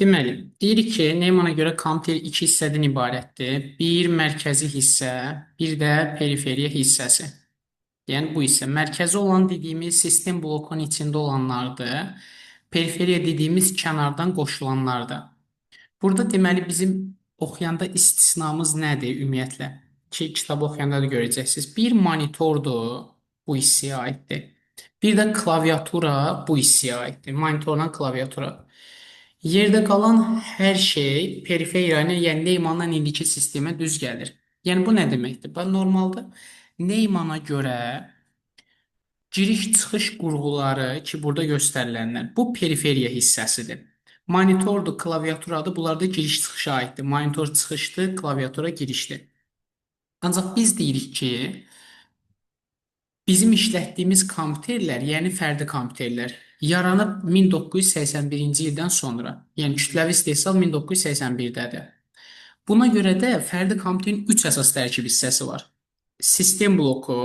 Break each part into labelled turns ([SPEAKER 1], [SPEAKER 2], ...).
[SPEAKER 1] Deməli, deyirik ki, Neymana görə konteyner iki hissədən ibarətdir. Bir mərkəzi hissə, bir də periferiya hissəsi. Yəni bu hissə mərkəzi olan dediyimiz sistem blokunun içində olanlardır. Periferiya dediyimiz kənardan qoşulanlardır. Burada deməli bizim oxuyanda istisnamız nədir ümumiyyətlə? Ki, kitabı oxuyanda da görəcəksiniz. Bir monitordur, bu hissəyə aiddir. Bir də klaviatura bu hissəyə aiddir. Monitorla klaviatura. Yerdə qalan hər şey periferiya ilə, yəni Neymandan indiki sistemə düz gəlir. Yəni bu nə deməkdir? Bax normalda Neymana görə giriş-çıxış qurğuları ki, burada göstərilənlər, bu periferiya hissəsidir. Monitordur, klaviaturadır, bunlar da giriş-çıxışa aiddir. Monitor çıxışdır, klaviatura girişdir. Ancaq biz deyirik ki, bizim işlətdiyimiz kompüterlər, yəni fərdi kompüterlər, yaranıb 1981-ci ildən sonra. Yəni kütləvi istehsal 1981-dədir. Buna görə də fərdi kompüterin 3 əsas tərkib hissəsi var. Sistem bloku,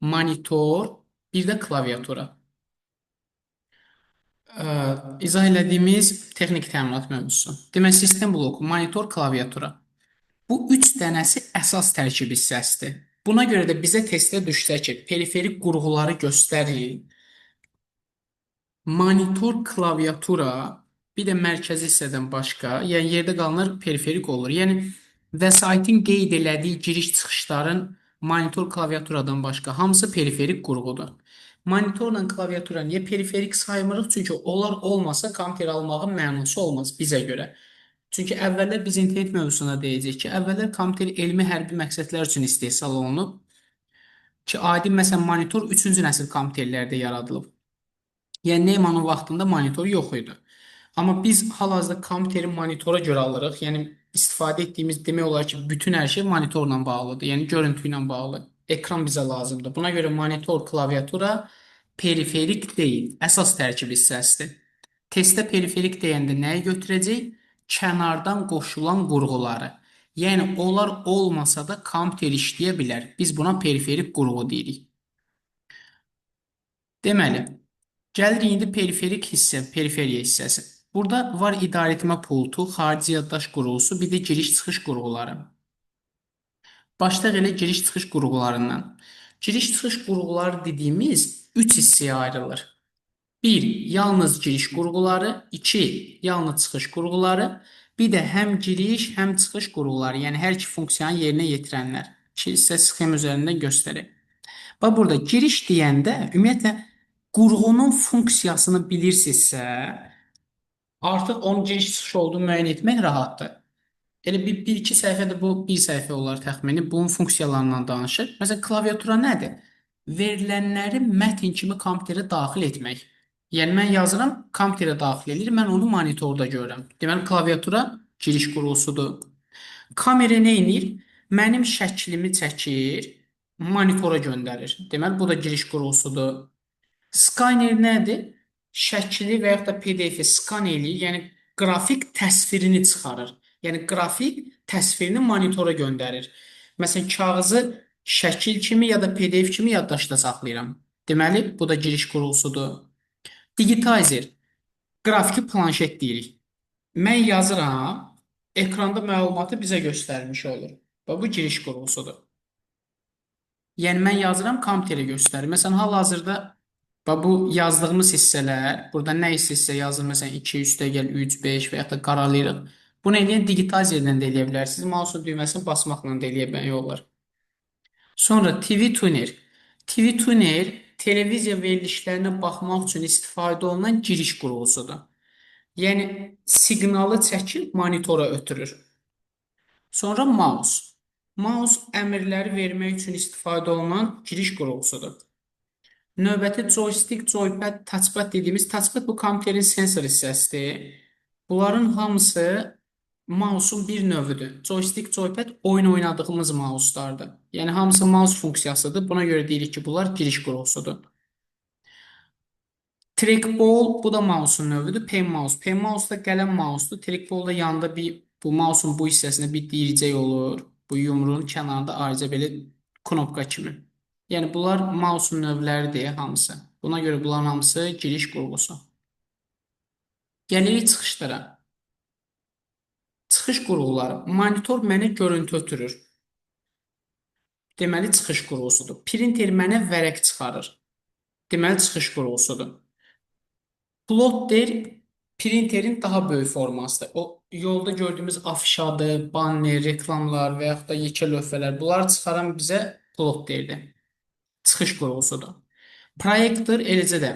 [SPEAKER 1] monitor, bir də klaviatura. İzah elədiyimiz texniki təminat mövzusu. Demək, sistem bloku, monitor, klaviatura. Bu üç dənəsi əsas tərkib hissəsidir. Buna görə də bizə testdə düşsə ki, periferik qurğuları göstərin, monitor, klaviatura, bir də mərkəzi hissədən başqa, yəni yerdə qalanlar periferik olur. Yəni vəsaitin qeyd elədiyi giriş-çıxışların monitor, klaviaturadan başqa hamısı periferik qurğudur. Monitorla klaviatura niyə periferik saymırıq? Çünki onlar olmasa kompüter almağın mənası olmaz bizə görə. Çünki əvvəllər biz internet mövzusuna deyəcəyik ki, əvvəllər kompüter elmi hərbi məqsədlər üçün istehsal olunub ki, adi məsələn monitor 3-cü nəsil kompüterlərdə yaradılıb. Yəni Neymanın vaxtında monitor yox idi. Amma biz hal-hazırda kompüteri monitora görə alırıq. Yəni istifadə etdiyimiz demək olar ki, bütün hər şey monitorla bağlıdır. Yəni görüntü ilə bağlı. Ekran bizə lazımdır. Buna görə monitor, klaviatura periferik deyil, əsas tərkib hissəsidir. Testdə periferik deyəndə nəyi götürəcək? Kənardan qoşulan qurğuları. Yəni onlar olmasa da kompüter işləyə bilər. Biz buna periferik qurğu deyirik. Deməli, gəlirik indi periferik hissə, periferiya hissəsi. Burada var idarəetmə pultu, xarici yaddaş qurğusu, bir də giriş-çıxış qurğuları. Başlayaq elə giriş-çıxış qurğularından. Giriş-çıxış qurğuları dediyimiz 3 hissəyə ayrılır. 1. Yalnız giriş qurğuları, 2. Yalnız çıxış qurğuları, bir də həm giriş, həm çıxış qurğuları, yəni hər iki funksiyanı yerinə yetirənlər. Ki, sizə sxem üzərindən göstərək. Bax burada giriş deyəndə ümumiyyətlə qurğunun funksiyasını bilirsinizsə, artıq onun giriş-çıxış olduğunu müəyyən etmək rahatdır. Elə bir-iki səhifədə bu bir səhifə olar təxmini. Bunun funksiyalarından danışır. Məsələn, klaviatura nədir? Verilənləri mətn kimi kompüterə daxil etmək. Yəni mən yazıram, kompüterə daxil edir, mən onu monitorda görürəm. Deməli, klaviatura giriş qurğusudur. Kamera nə edir? Mənim şəklimi çəkir, monitora göndərir. Deməli, bu da giriş qurğusudur. Skanner nədir? Şəkli və yaxud da PDF-i skan eləyir, yəni qrafik təsvirini çıxarır. Yəni qrafik təsvirini monitora göndərir. Məsələn, kağızı şəkil kimi ya da PDF kimi yaddaşda saxlayıram. Deməli, bu da giriş qurğusudur. Digitizer, qrafiki planşet deyirik. Mən yazıram, ekranda məlumatı bizə göstərmiş olur. Və bu giriş qurğusudur. Yəni mən yazıram, kompüterə göstərir. Məsələn, hal-hazırda bu yazdığımız hissələr, burada nə hissə yazır, məsələn 2, üstəgəl 3, 5 və ya da qaralayırıq. Bunu eləyən digitalizerdən də eləyə bilərsiniz. Mouse'un düyməsini basmaqla da eləyə bilmək olar. Sonra TV tuner. TV tuner televiziya verilişlərinə baxmaq üçün istifadə olunan giriş qurğusudur. Yəni siqnalı çəkib monitora ötürür. Sonra mouse. Mouse əmrləri vermək üçün istifadə olunan giriş qurğusudur. Növbəti joystick, joypad, touchpad dediyimiz touchpad bu kompüterin sensor hissəsidir. Bunların hamısı mouse'un bir növüdür. Joystick, joypad oyun oynadığımız mouse'lardır. Yəni hamısı mouse funksiyasıdır. Buna görə deyirik ki, bunlar giriş qurğusudur. Trackball bu da mouse'un növüdür. Pen mouse. Pen mouse da qələm mouse'dur. Trackball da yanında bu mouse'un bu hissəsində bir diricək olur. Bu yumruğun kənarında ayrıca belə knopka kimi. Yəni bunlar mouse'un növləridir hamısı. Buna görə bunların hamısı giriş qurğusu. Gəlirik çıxışlara. Çıxış qurğuları. Monitor mənə görüntü ötürür. Deməli, çıxış qurğusudur. Printer mənə vərəq çıxarır. Deməli, çıxış qurğusudur. Plotter printerin daha böyük formasıdır. O yolda gördüyümüz afişadır, banner, reklamlar və yaxud da yekə lövhələr bunları çıxaran bizə plotterdir. Çıxış qurğusudur. Proyektor eləcə də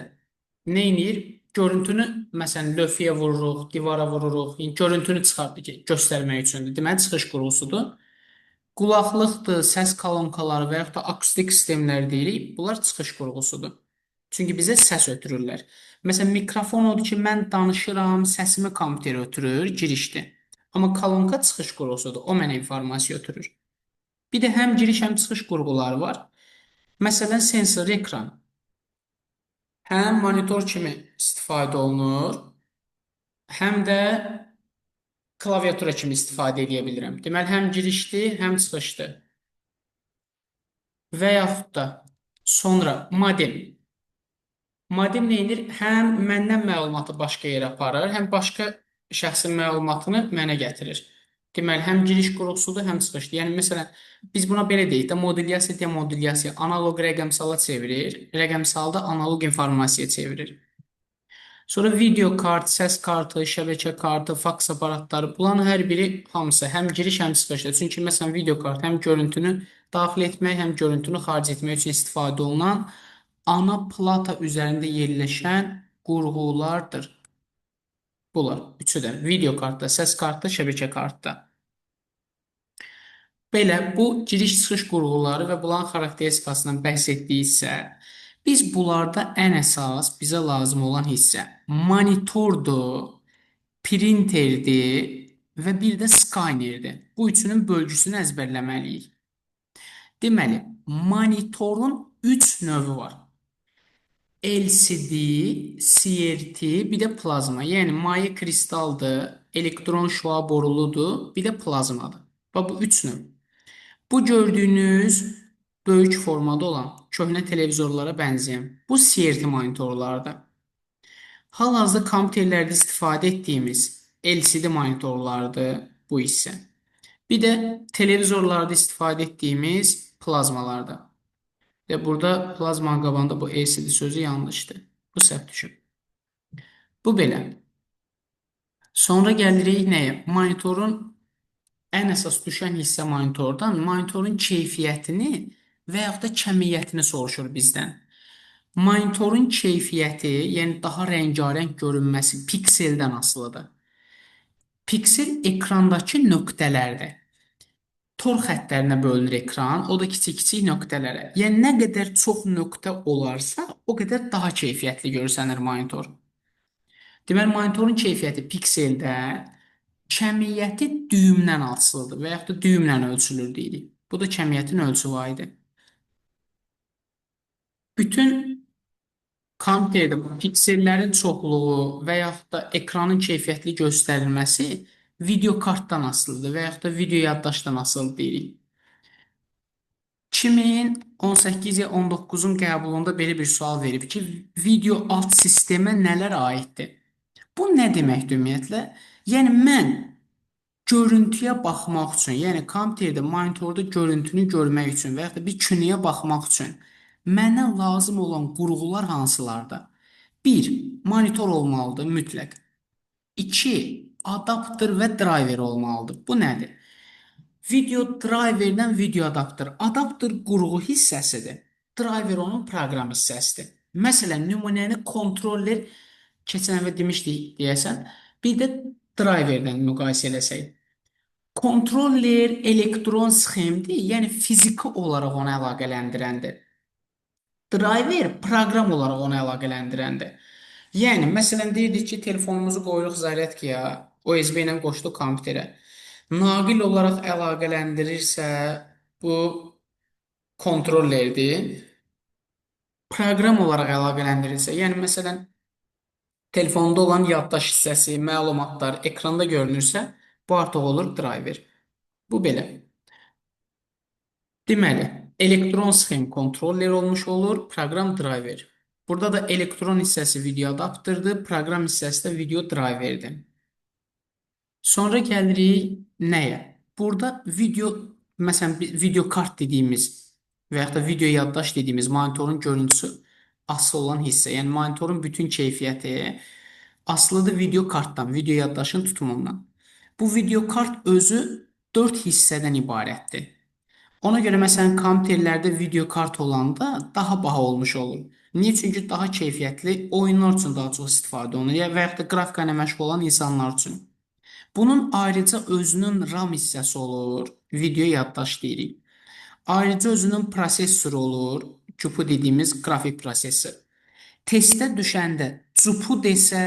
[SPEAKER 1] nə edir? Görüntünü məsələn lövhəyə vururuq, divara vururuq, yəni görüntünü çıxardır ki, göstərmək üçündür. Deməli çıxış qurğusudur. Qulaqlıqdır, səs kolonkaları və yaxud da akustik sistemlər deyirik. Bunlar çıxış qurğusudur. Çünki bizə səs ötürürlər. Məsələn, mikrofon odur ki, mən danışıram, səsimi kompüter ötürür, girişdir. Amma kolonka çıxış qurğusudur. O mənə informasiya ötürür. Bir də həm giriş, həm çıxış qurğuları var. Məsələn, sensor ekran. Həm monitor kimi istifadə olunur, həm də klaviatura kimi istifadə edə bilirəm. Deməli, həm girişdir, həm çıxışdır. Və yaxud da sonra modem. Modem nə edir? Həm məndən məlumatı başqa yerə aparır, həm başqa şəxsin məlumatını mənə gətirir. Deməli, həm giriş qurğusudur, həm çıxışdır. Yəni, məsələn, biz buna belə deyək də, modulyasiya, demodulyasiya, analoq rəqəmsala çevirir, rəqəmsalda analoq informasiya çevirir. Sonra video kart, səs kartı, şəbəkə kartı, faks aparatları, bunların hər biri hamısı həm giriş, həm çıxışdır. Çünki məsələn video kart həm görüntünü daxil etmək, həm görüntünü xaric etmək üçün istifadə olunan ana plata üzərində yerləşən qurğulardır. Bunlar üçü də video kartda, səs kartda, şəbəkə kartda. Belə bu giriş-çıxış qurğuları və bunların xarakteristikasından bəhs etdiksə, biz bunlarda ən əsas bizə lazım olan hissə monitordur, printerdir və bir də skannerdir. Bu üçünün bölgüsünü əzbərləməliyik. Deməli, monitorun 3 növü var. LCD, CRT, bir də plazma. Yəni maye kristaldır, elektron şüa boruludur, bir də plazmadır. Və bu 3 növ. Bu gördüyünüz böyük formada olan köhnə televizorlara bənzəyən bu CRT monitorlardır. Hal-hazırda kompüterlərdə istifadə etdiyimiz LCD monitorlardır bu isə. Bir də televizorlarda istifadə etdiyimiz plazmalardır. Və burada plazmanın qabağında bu LCD sözü yanlışdır. Bu səhv düşüb. Bu belə. Sonra gəlirik nəyə? Monitorun ən əsas düşən hissə monitordan monitorun keyfiyyətini və yaxud da kəmiyyətini soruşur bizdən. Monitorun keyfiyyəti, yəni daha rəngarəng görünməsi pikseldən asılıdır. Piksel ekrandakı nöqtələrdir. Tor xəttlərinə bölünür ekran, o da kiçik-kiçik nöqtələrə. Yəni nə qədər çox nöqtə olarsa, o qədər daha keyfiyyətli görsənir monitor. Deməli, monitorun keyfiyyəti pikseldə, kəmiyyəti düyümdən asılıdır və yaxud da düyümlə ölçülür deyirik. Bu da kəmiyyətin ölçü vahidi. Bütün kompüterdə piksellərin çoxluğu və yaxud da ekranın keyfiyyətli göstərilməsi video kartdan asılıdır və yaxud da video yaddaşdan asılı deyirik. 2018 ya 19-un qəbulunda belə bir sual verib ki, video alt sistemə nələr aiddir? Bu nə deməkdir ümumiyyətlə? Yəni mən görüntüyə baxmaq üçün, yəni kompüterdə, monitorda görüntünü görmək üçün və yaxud da bir kinoya baxmaq üçün mənə lazım olan qurğular hansılardır? 1. Monitor olmalıdır mütləq. 2. Adapter və driver olmalıdır. Bu nədir? Video driverdən video adapter. Adapter qurğu hissəsidir. Driver onun proqram hissəsidir. Məsələn, nümunəni kontroller keçən əvvəl demişdik deyəsən. Bir də driverdən müqayisə eləsək. Kontroller elektron sxemdir, yəni fiziki olaraq onu əlaqələndirəndir. Driver proqram olaraq onu əlaqələndirəndir. Yəni, məsələn, deyirdik ki, telefonumuzu qoyuruq zaryadkaya, USB ilə qoşduq kompüterə. Naqil olaraq əlaqələndirirsə, bu kontrollerdir. Proqram olaraq əlaqələndirirsə, yəni, məsələn, telefonda olan yaddaş hissəsi, məlumatlar ekranda görünürsə, bu artıq olur driver. Bu belə. Deməli, elektron sxem kontroller olmuş olur, proqram driver. Burada da elektron hissəsi video adapterdir, proqram hissəsi də video driverdir. Sonra gəlirik nəyə? Burada video, məsələn, video kart dediyimiz və yaxud da video yaddaş dediyimiz monitorun görüntüsü asılı olan hissə, yəni monitorun bütün keyfiyyəti asılıdır video kartdan, video yaddaşın tutumundan. Bu video kart özü 4 hissədən ibarətdir. Ona görə məsələn kompüterlərdə video kart olanda daha baha olmuş olur. Niyə? Çünki daha keyfiyyətli oyunlar üçün daha çox istifadə olunur və yaxud da qrafika ilə məşğul olan insanlar üçün. Bunun ayrıca özünün RAM hissəsi olur, video yaddaş deyirik. Ayrıca özünün prosessoru olur, GPU dediyimiz qrafik prosessor. Testə düşəndə GPU desə,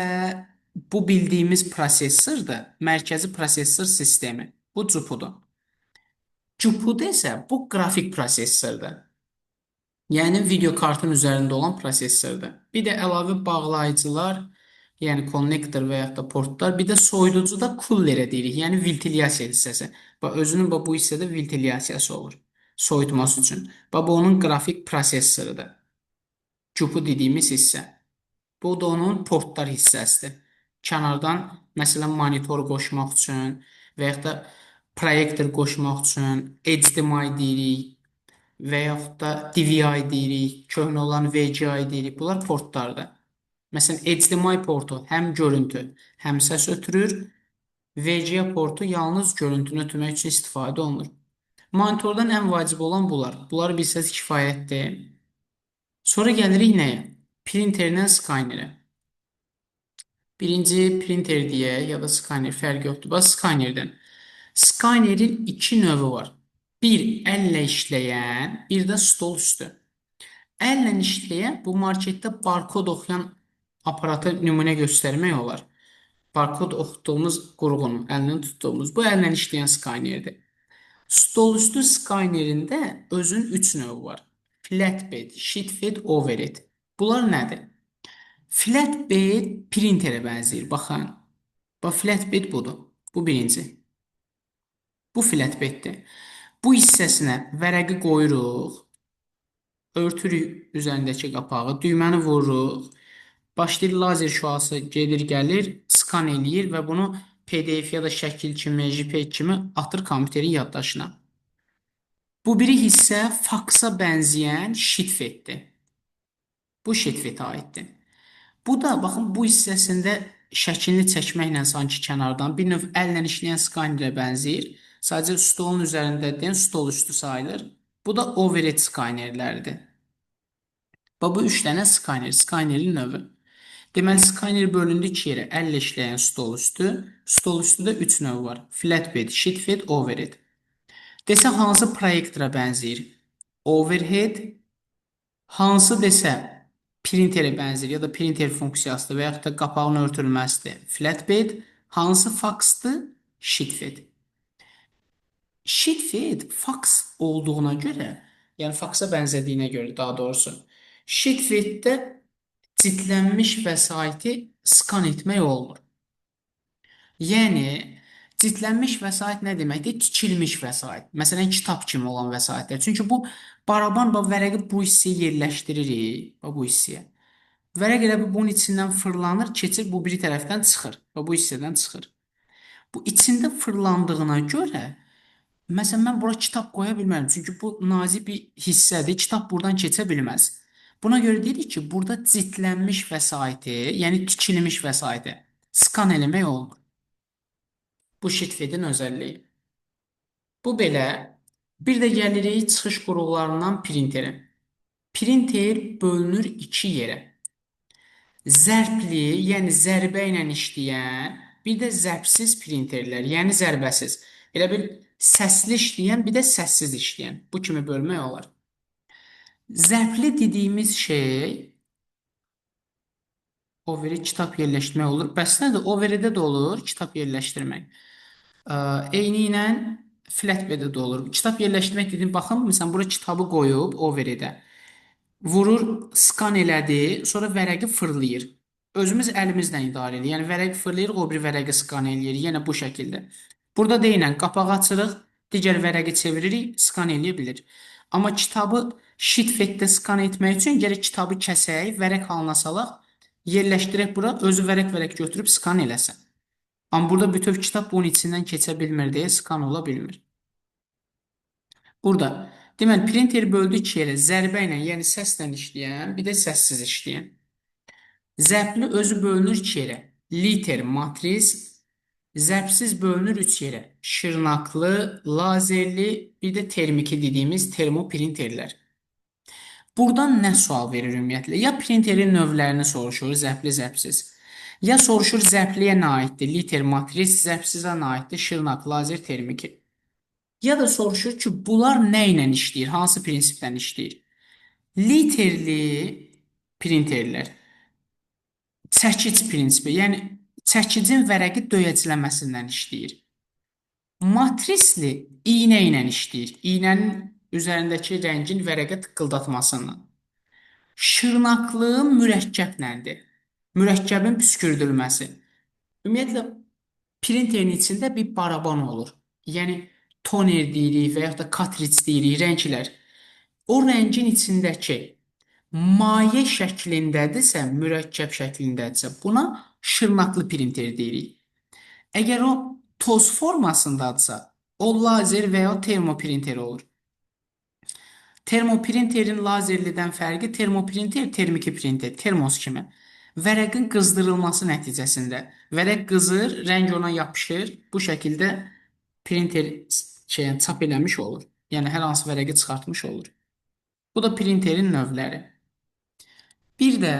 [SPEAKER 1] bu bildiyimiz prosessordur, mərkəzi prosessor sistemi. Bu GPU-dur. GPU desə, bu qrafik prosessordur. Yəni video kartın üzərində olan prosessordur. Bir də əlavə bağlayıcılar, yəni konnektor və yaxud da portlar, bir də soyuducu da kullerə deyirik, yəni ventilyasiya hissəsi. Bax özünün bu hissədə ventilyasiyası olur, soyutması üçün. Bax bu onun qrafik prosessorudur. GPU dediyimiz hissə. Bu da onun portlar hissəsidir. Kənardan məsələn monitor qoşmaq üçün və yaxud da proyektor qoşmaq üçün HDMI deyirik və yaxud da DVI deyirik, köhnə olan VGA deyirik. Bunlar portlardır. Məsələn, HDMI portu həm görüntü, həm səs ötürür. VGA portu yalnız görüntünü ötürmək üçün istifadə olunur. Monitordan ən vacib olan bunlar. Bunları bilsəz kifayətdir. Sonra gəlirik nəyə? Printerdən skanerə. Birinci printer deyə ya da skaner fərqi yoxdur. Bax skanerdən. Skanerin iki növü var. Bir əllə işləyən, bir də stol üstü. Əllə işləyən bu marketdə barkod oxuyan aparatı nümunə göstərmək olar. Barkod oxuduğumuz qurğunu, əllə tutduğumuz bu əllə işləyən skanerdir. Stol üstü skanerində özün 3 növü var. Flatbed, sheetfed, overhead. Bunlar nədir? Flatbed printerə bənzəyir. Baxın. Bax flatbed budur. Bu birinci. Bu flatbeddir. Bu hissəsinə vərəqi qoyuruq, örtürük üzərindəki qapağı, düyməni vururuq, başlayır lazer şüası gedir gəlir, skan eləyir və bunu PDF ya da şəkil kimi, JPEG kimi atır kompüterin yaddaşına. Bu biri hissə faksa bənzəyən sheetfeddir. Bu sheetfedə aiddir. Bu da baxın bu hissəsində şəklini çəkməklə sanki kənardan bir növ əllə işləyən skanerə bənzəyir. Sadəcə stolun üzərindədir, stol üstü sayılır. Bu da overhead skanerlərdir. Bu 3 dənə skaner, skanerin növü. Deməli, skaner bölündü 2 yerə. Əllə işləyən stol üstü. Stol üstüdə 3 növ var. Flatbed, sheetfed, overhead. Desə, hansı proyektora bənzəyir? Overhead. Hansı desə, printerə bənzəyir ya da printer funksiyasıdır və yaxud da qapağın örtülməsidir. Flatbed. Hansı faksdır? Sheetfed. Sheetfed faks olduğuna görə, yəni faksa bənzədiyinə görə daha doğrusu, sheetfeddə cildlənmiş vəsaiti skan etmək olmur. Yəni, cildlənmiş vəsait nə deməkdir? Tikilmiş vəsait. Məsələn, kitab kimi olan vəsaitlər. Çünki bu baraban vərəqi bu hissəyə yerləşdiririk. Bu hissəyə. Vərəq elə bunun içindən fırlanır, keçir bu biri tərəfdən çıxır. Bu hissədən çıxır. Bu içində fırlandığına görə məsələn, mən bura kitab qoya bilmərəm. Çünki bu nazik bir hissədir. Kitab buradan keçə bilməz. Buna görə deyirik ki, burada cildlənmiş vəsaiti, yəni tikilmiş vəsaiti skan eləmək olmur. Bu sheetfedin özəlliyi. Bu belə. Bir də gəlirik çıxış qurğularından printerə. Printer bölünür 2 yerə. Zərbli, yəni zərbə ilə işləyən, bir də zərbsiz printerlər, yəni zərbəsiz. Elə bil səsli işləyən, bir də səssiz işləyən. Bu kimi bölmək olar. Zərbli dediyimiz şey overi kitab yerləşdirmək olur. Bəs nədir? Overidə də olur kitab yerləşdirmək. Eyni ilə flatbeddə də olur. Kitab yerləşdirmək dediyim, baxın, məsələn, bura kitabı qoyub overidə. Vurur, skan elədi, sonra vərəqi fırlayır. Özümüz əlimizlə idarə edirik. Yəni vərəqi fırlayırıq, o bir vərəqi skan eləyirik. Yenə bu şəkildə. Burada deyilən qapağı açırıq, digər vərəqi çeviririk, skan eləyə bilir. Amma kitabı Sheet-fetdə skan etmək üçün gərək kitabı kəsək, vərəq halına salaq, yerləşdirək bura, özü vərəq-vərəq götürüb skan eləsin. Amma burada bütöv kitab bunun içindən keçə bilmir deyə skan ola bilmir. Burada deməli printer böldü iki yerə, zərbə ilə, yəni səslə işləyən, bir də səssiz işləyən. Zərfli özü bölünür iki yerə. Liter, matris, zərfsiz bölünür üç yerə. Şırnaqlı, lazerli, bir də termiki dediyimiz termoprinterlər. Buradan nə sual verir ümumiyyətlə? Ya printerin növlərini soruşur, zərfli, zərfsiz. Ya soruşur zərfliyə nə aiddir? Liter, matris, zərfsizə nə aiddir? Şırnaq, lazer, termiki. Ya da soruşur ki, bunlar nə ilə işləyir? Hansı prinsipdən işləyir? Literli printerlər çəkic prinsipi, yəni çəkicin vərəqi döyəcləməsindən işləyir. Matrisli iynə ilə işləyir. İynənin üzərindəki rəngin vərəqə tıqqıldatmasından. Şırnaqlı mürəkkəblədir. Mürəkkəbin püskürdülməsi. Ümumiyyətlə, printerin içində bir baraban olur. Yəni, toner deyirik və yaxud da katric deyirik, rənglər. O rəngin içindəki maye şəklindədirsə, mürəkkəb şəklindədirsə, buna şırnaqlı printer deyirik. Əgər o toz formasındadırsa, o lazer və ya termoprinter olur. Termoprinterin lazerlidən fərqi termoprinter termiki printer, termos kimi. Vərəqin qızdırılması nəticəsində vərəq qızır, rəng ona yapışır. Bu şəkildə printer çap eləmiş olur. Yəni hər hansı vərəqi çıxartmış olur. Bu da printerin növləri. Bir də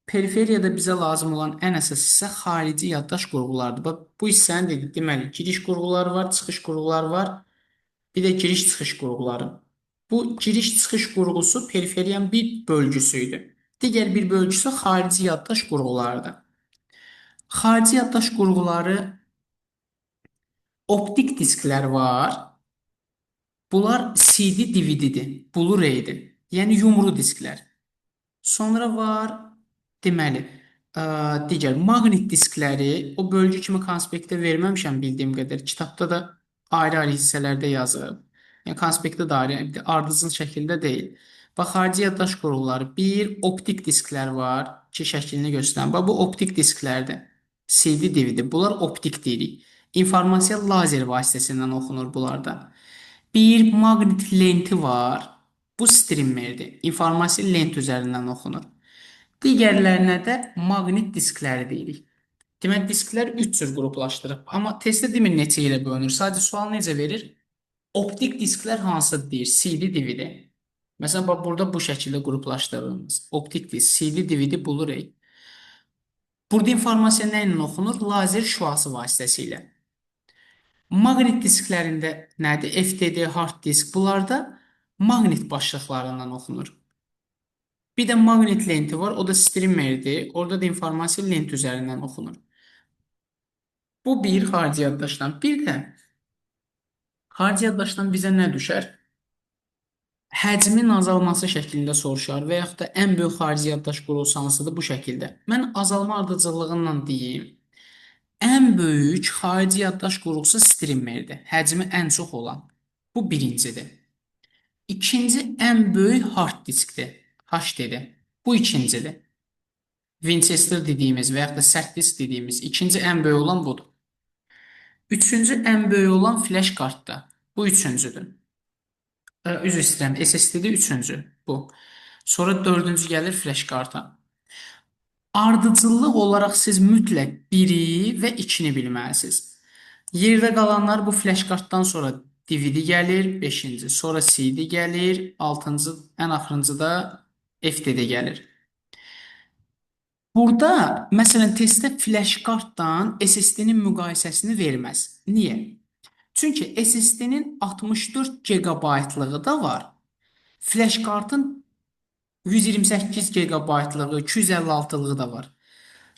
[SPEAKER 1] periferiyada bizə lazım olan ən əsas hissə xarici yaddaş qurğularıdır. Bu hissəni dedik, deməli, giriş qurğuları var, çıxış qurğuları var. Bir də giriş-çıxış qurğuları. Bu giriş-çıxış qurğusu periferiyanın bir bölgüsüydü. Digər bir bölgüsü xarici yaddaş qurğularıdır. Xarici yaddaş qurğuları optik disklər var. Bunlar CD, DVD-dir, Blu-ray-dir. Yəni yumru disklər. Sonra var, deməli, digər maqnit diskləri, o bölgü kimi konspektdə verməmişəm bildiyim qədər. Kitabda da ayrı-ayrı hissələrdə yazıb. Yəni konspektdə də ayrı, ardıcıl şəkildə deyil. Bax, xarici yaddaş qurğuları. Bir, optik disklər var ki, şəklini göstərən. Bax, bu optik disklərdir. CD, DVD. Bunlar optik deyirik. İnformasiya lazer vasitəsindən oxunur bunlarda. Bir maqnit lenti var. Bu strimmerdir. İnformasiya lent üzərindən oxunur. Digərlərinə də maqnit diskləri deyirik. Demək, disklər 3 cür qruplaşdırıb. Amma testdə demir neçə ilə bölünür. Sadəcə sual necə verir? Optik disklər hansıdır deyir? CD, DVD. Məsələn, bax, burada bu şəkildə qruplaşdırılmış. Optik disk, CD, DVD, Blu-ray. Burada informasiya nə ilə oxunur? Lazer şüası vasitəsilə. Maqnit disklərində nədir? FTD, hard disk. Bunlarda maqnit başlıqlarından oxunur. Bir də maqnit lenti var. O da strimmerdir. Orada da informasiya lent üzərindən oxunur. Bu bir xarici yaddaşdan. Bir də xarici yaddaşdan bizə nə düşər? Həcmin azalması şəklində soruşar və yaxud da ən böyük xarici yaddaş qurğusu hansıdır? Bu şəkildə. Mən azalma ardıcıllığından deyim. Ən böyük xarici yaddaş qurğusu strimmerdir. Həcmi ən çox olan. Bu birincidir. İkinci ən böyük hard diskdir. HDD. Bu ikincidir. Winchester dediyimiz və yaxud da sərt disk dediyimiz ikinci ən böyük olan budur. Üçüncü ən böyük olan flash kartdır. Bu üçüncüdür. Üzr istəyirəm, SSD-də üçüncü bu. Sonra dördüncü gəlir flash karta. Ardıcıllıq olaraq siz mütləq biri və ikini bilməlisiniz. Yerdə qalanlar bu flash kartdan sonra DVD gəlir, 5-ci, sonra CD gəlir, 6-cı, ən axırıncı da FTD gəlir. Burada, məsələn, testdə flash kartdan SSD-nin müqayisəsini verməz. Niyə? Çünki SSD-nin 64 GB-lığı da var. Flash kartın 128 GB-lığı, 256-lığı da var.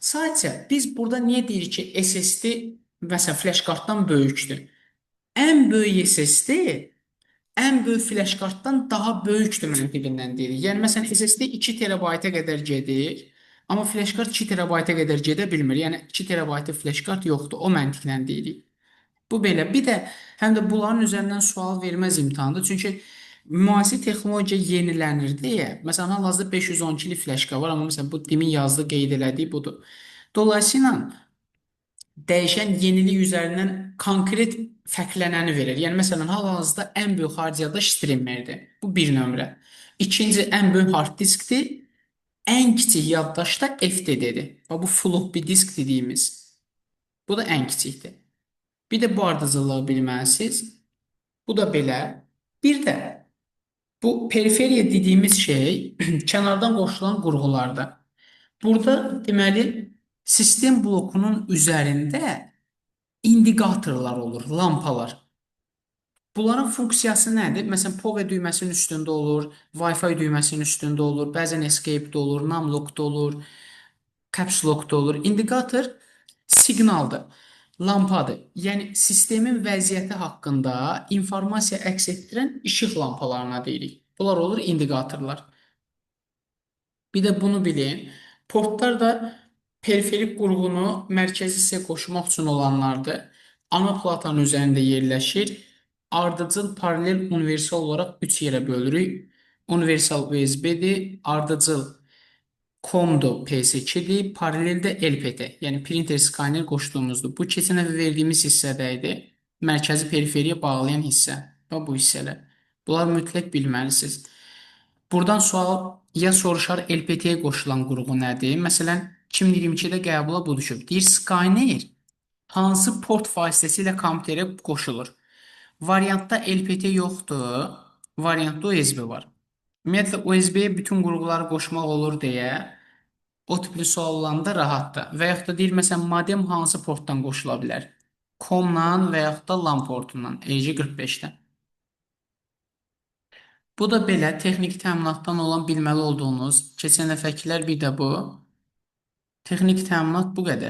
[SPEAKER 1] Sadəcə, biz burada niyə deyirik ki, SSD, məsələn, flash kartdan böyükdür? Ən böyük SSD ən böyük flash kartdan daha böyükdür məntiqindən deyirik. Yəni, məsələn, SSD 2 TB-a qədər gedir, amma flash kart 2 TB-a qədər gedə bilmir. Yəni, 2 TB flash kart yoxdur, o məntiqlə deyirik. Bu belə. Bir də həm də bunların üzərindən sual verməz imtahanda. Çünki Müasir texnologiya yenilənir deyə, məsələn, hal-hazırda 512-li flaşka var, amma məsələn, bu demin yazdı, qeyd elədiyi budur. Dolayısıyla dəyişən yenilik üzərindən konkret fərqlənəni verir. Yəni, məsələn, hal-hazırda ən böyük hard yaddaş streamerdir. Bu bir nömrə. İkinci ən böyük hard diskdir. Ən kiçik yaddaş da FTD-dir. Bu floppy disk dediyimiz. Bu da ən kiçikdir. Bir də bu ardıcıllığı bilməlisiniz. Bu da belə. Bir də bu periferiya dediyimiz şey kənardan qoşulan qurğulardır. Burada deməli sistem blokunun üzərində indikatorlar olur, lampalar. Bunların funksiyası nədir? Məsələn, power düyməsinin üstündə olur, Wi-Fi düyməsinin üstündə olur, bəzən escape-də olur, numlock-da olur, caps lock-da olur. İndikator siqnaldır, lampadır. Yəni sistemin vəziyyəti haqqında informasiya əks etdirən işıq lampalarına deyirik. Bunlar olur indikatorlar. Bir də bunu bilin. Portlar da periferik qurğunu mərkəzi hissəyə qoşmaq üçün olanlardır. Ana platanın üzərində yerləşir. Ardıcıl paralel universal olaraq 3 yerə bölürük. Universal USB-dir, ardıcıl COM-dur, PS2-dir, paralel də LPT, yəni printer scanner qoşduğumuzdur. Bu keçən dəfə verdiyimiz hissədə idi. Mərkəzi periferiyə bağlayan hissə. Və bu hissələr. Bunlar mütləq bilməlisiniz. Buradan sual ya soruşar LPT-yə qoşulan qurğu nədir? Məsələn, 2022-də qəbula bu düşüb. Deyir, Skyner hansı port vasitəsilə kompüterə qoşulur? Variantda LPT yoxdur, variantda USB var. Ümumiyyətlə, USB-yə bütün qurğuları qoşmaq olur deyə o tipli sual olanda rahatdır. Və yaxud da deyir, məsələn, modem hansı portdan qoşula bilər? COM-dan və yaxud da LAN portundan, EJ45-dən. Bu da belə texniki təminatdan olan bilməli olduğunuz keçən dəfəkilər bir də bu. Texniki təminat bu qədər.